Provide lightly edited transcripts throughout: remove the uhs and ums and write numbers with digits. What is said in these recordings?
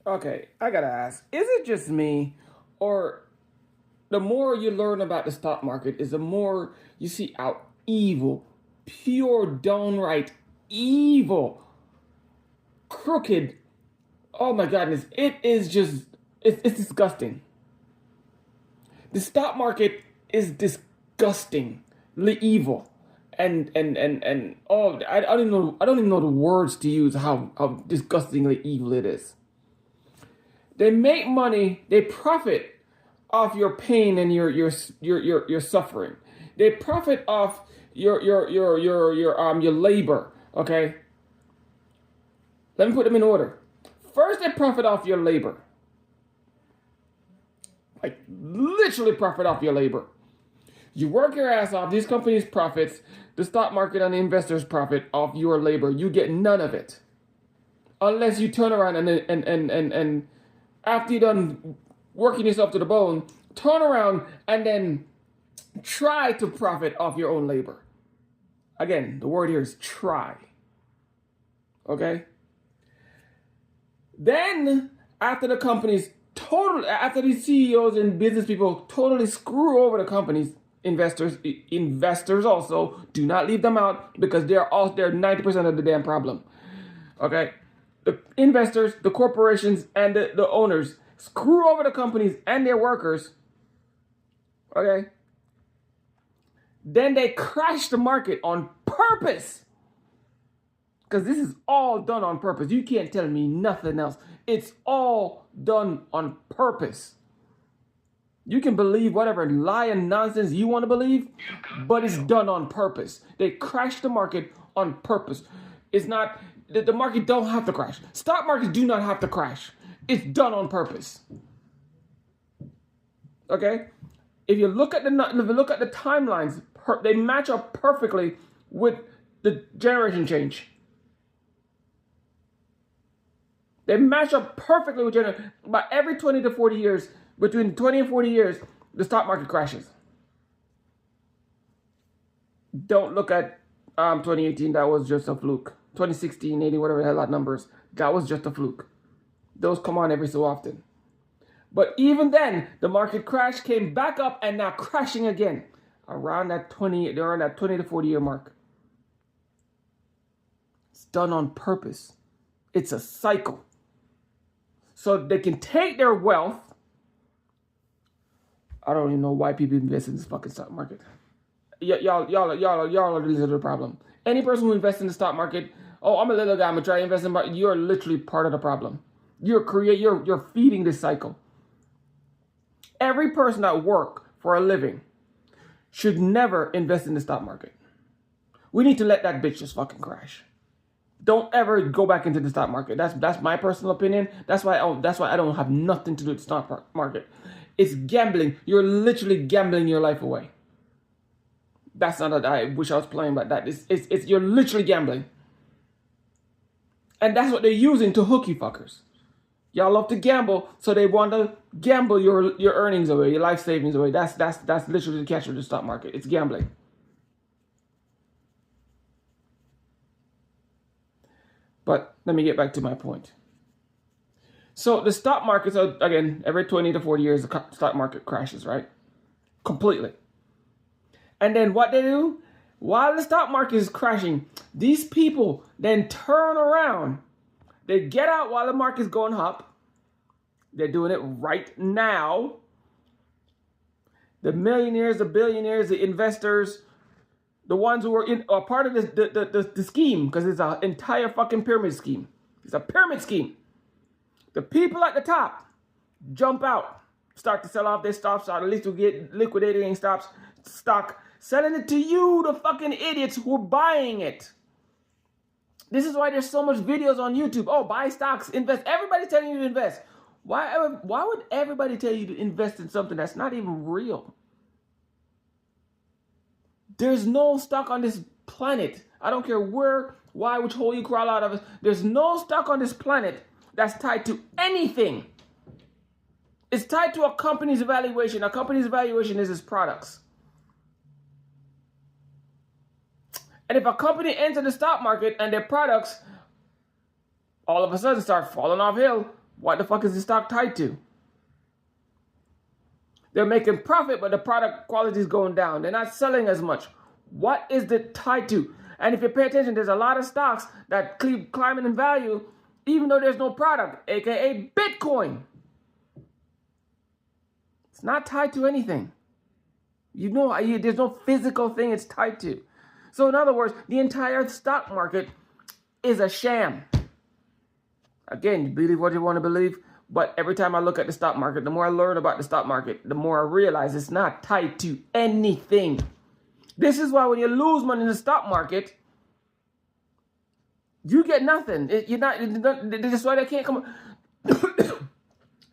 Okay, I gotta ask, is it just me, or the more you learn about the stock market, is the more you see how evil, pure, downright evil, crooked, oh my goodness, it is just, it's disgusting. The stock market is disgustingly evil. And oh, I don't even know the words to use how disgustingly evil it is. They make money, they profit off your pain and your suffering. They profit off your labor. Okay, let me put them in order. First, they profit off your labor, like literally profit off your labor. You work your ass off. These companies profits. The stock market and the investors profit off your labor. You get none of it, unless you turn around and after you're done working yourself to the bone, turn around and then try to profit off your own labor. Again, the word here is try. Okay? Then, after these CEOs and business people totally screw over the companies, investors also, do not leave them out because they're 90% of the damn problem. Okay? The investors, the corporations, and the owners screw over the companies and their workers. Okay? Then they crash the market on purpose. Because this is all done on purpose. You can't tell me nothing else. It's all done on purpose. You can believe whatever lie and nonsense you want to believe, but it's done on purpose. They crash the market on purpose. It's not, the market don't have to crash. Stock markets do not have to crash. It's done on purpose. Okay? If you look at the timelines, they match up perfectly with the generation change. They match up perfectly with generation. About every 20 to 40 years, between 20 and 40 years, the stock market crashes. Don't look at 2018, that was just a fluke. 2016, 80, whatever the hell that numbers, that was just a fluke. Those come on every so often. But even then, the market crash came back up and now crashing again around that 20 to 40 year mark. It's done on purpose. It's a cycle. So they can take their wealth. I don't even know why people invest in this fucking stock market. Y'all are the problem. Any person who invests in the stock market, oh, I'm a little guy, I'm gonna try to invest in market. You're literally part of the problem. You're feeding this cycle. Every person that works for a living should never invest in the stock market. We need to let that bitch just fucking crash. Don't ever go back into the stock market. That's my personal opinion. That's why I don't have nothing to do with the stock market. It's gambling. You're literally gambling your life away. That's not that I wish I was playing like that. It's you're literally gambling. And that's what they're using to hook you fuckers. Y'all love to gamble, so they want to gamble your earnings away, your life savings away. That's literally the catch of the stock market. It's gambling. But let me get back to my point. So the stock market, so again, every 20 to 40 years, the stock market crashes, right? Completely. And then what they do, while the stock market is crashing, these people then turn around. They get out while the market's going up. They're doing it right now. The millionaires, the billionaires, the investors, the ones who are part of the scheme, because it's an entire fucking pyramid scheme. It's a pyramid scheme. The people at the top jump out, start to sell off their stocks, or at least to get liquidated in stock, selling it to you, the fucking idiots who are buying it. This is why there's so much videos on YouTube. Oh, buy stocks, invest. Everybody's telling you to invest. Why would everybody tell you to invest in something that's not even real? There's no stock on this planet. I don't care which hole you crawl out of. There's no stock on this planet that's tied to anything. It's tied to a company's valuation. A company's valuation is its products. And if a company enters the stock market and their products all of a sudden start falling off hill, What the fuck is the stock tied to? They're making profit, but the product quality is going down. They're not selling as much. What is it tied to? And if you pay attention, there's a lot of stocks that keep climbing in value, even though there's no product, aka Bitcoin. It's not tied to anything. You know, there's no physical thing it's tied to. So in other words, the entire stock market is a sham. Again, you believe what you want to believe, but every time I look at the stock market, the more I learn about the stock market, the more I realize it's not tied to anything. This is why when you lose money in the stock market, you get nothing. This is why they can't come.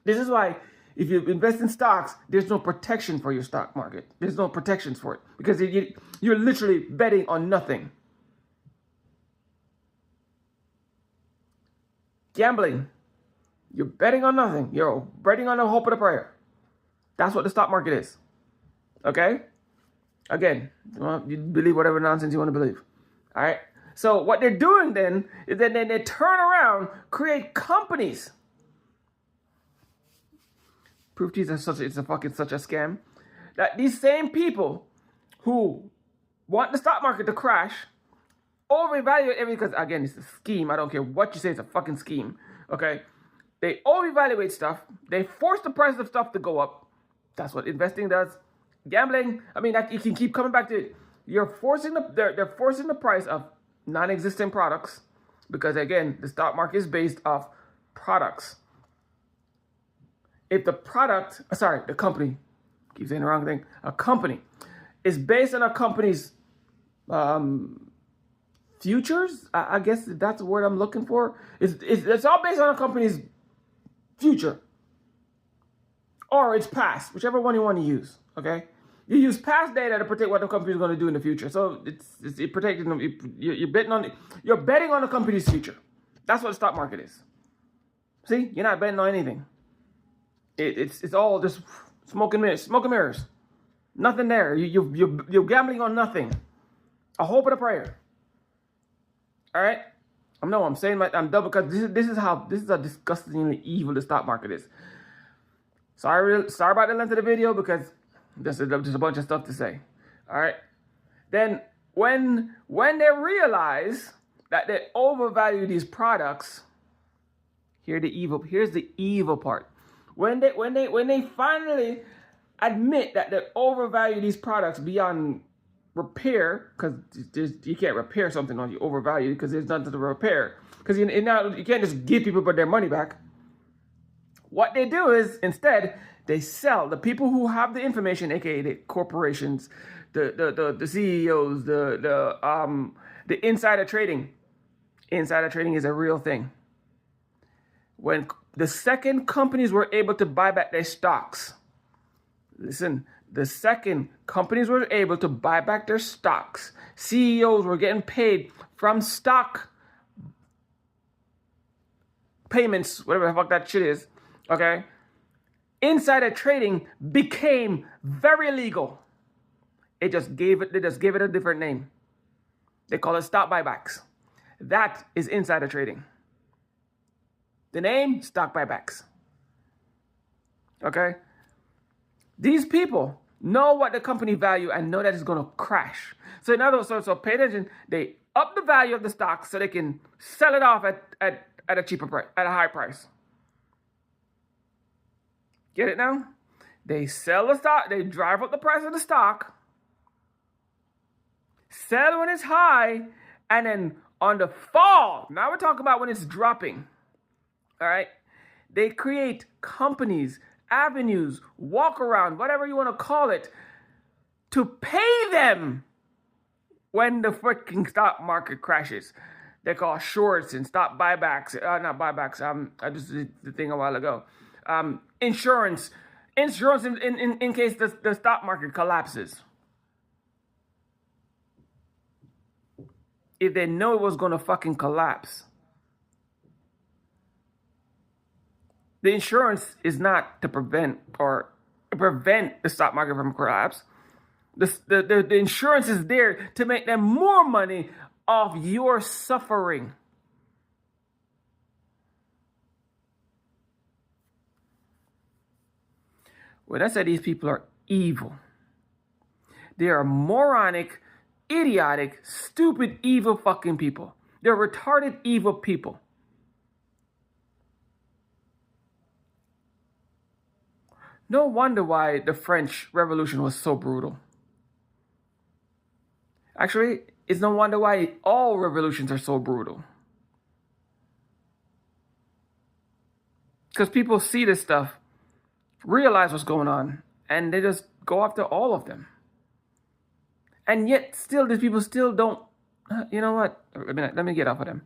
This is why if you invest in stocks, there's no protection for your stock market. There's no protections for it because you're literally betting on nothing. Gambling, you're betting on nothing. You're betting on the hope of the prayer. That's what the stock market is. Okay? Again, you believe whatever nonsense you want to believe. All right? So what they're doing then is that they turn around, create companies. Proof teas are such a scam. That these same people who want the stock market to crash overevaluate everything because again, it's a scheme. I don't care what you say, it's a fucking scheme. Okay? They overevaluate stuff. They force the price of stuff to go up. That's what investing does. Gambling, I mean, you can keep coming back to it. They're forcing the price of non-existent products because again, the stock market is based off products. If the company, keep saying the wrong thing, a company is based on a company's futures, I guess that's the word I'm looking for. It's all based on a company's future or its past, whichever one you want to use. Okay, you use past data to predict what the company is going to do in the future. So it's protecting them. You're betting on the company's future. That's what the stock market is. See, you're not betting on anything. It's all just smoke and mirrors. Nothing there. You're gambling on nothing. A hope and a prayer. All right. I'm saying I'm double because this is how disgustingly evil the stock market is. Sorry about the length of the video because there's just a bunch of stuff to say. All right. Then when they realize that they overvalue these products, here's the evil part. When they finally admit that they overvalue these products beyond repair, because you can't repair something when you overvalue because there's nothing to repair. Because you can't just give people their money back. What they do is instead they sell the people who have the information, aka the corporations, the CEOs, the insider trading. Insider trading is a real thing. When the second companies were able to buy back their stocks, listen, the second companies were able to buy back their stocks, CEOs were getting paid from stock payments, whatever the fuck that shit is, okay? Insider trading became very illegal. They just gave it a different name. They call it stock buybacks. That is insider trading. The name, stock buybacks. Okay? These people know what the company value and know that it's going to crash. So in other words, so pay attention. They up the value of the stock so they can sell it off at a cheaper price, at a high price. Get it now? They sell the stock. They drive up the price of the stock. Sell when it's high. And then on the fall, now we're talking about when it's dropping. All right? They create companies, avenues, walk around, whatever you want to call it, to pay them when the freaking stock market crashes. They call shorts and stock buybacks. Not buybacks. I just did the thing a while ago. Insurance in case the stock market collapses. If they know it was going to fucking collapse. The insurance is not to prevent the stock market from collapse. The insurance is there to make them more money off your suffering. When I say these people are evil, they are moronic, idiotic, stupid, evil fucking people. They're retarded, evil people. No wonder why the French Revolution was so brutal. Actually, it's no wonder why all revolutions are so brutal. Because people see this stuff, realize what's going on, and they just go after all of them. And yet, still, these people still don't. You know what? Let me get off of them.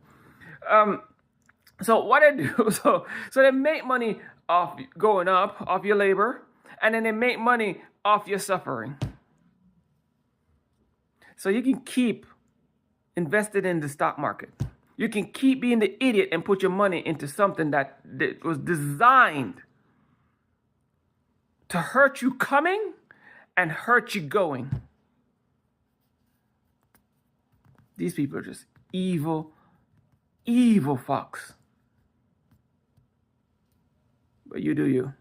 So what they do? So they make money off going up, off your labor, and then they make money off your suffering. So you can keep invested in the stock market. You can keep being the idiot and put your money into something that was designed to hurt you coming and hurt you going. These people are just evil, evil fucks. But you do you.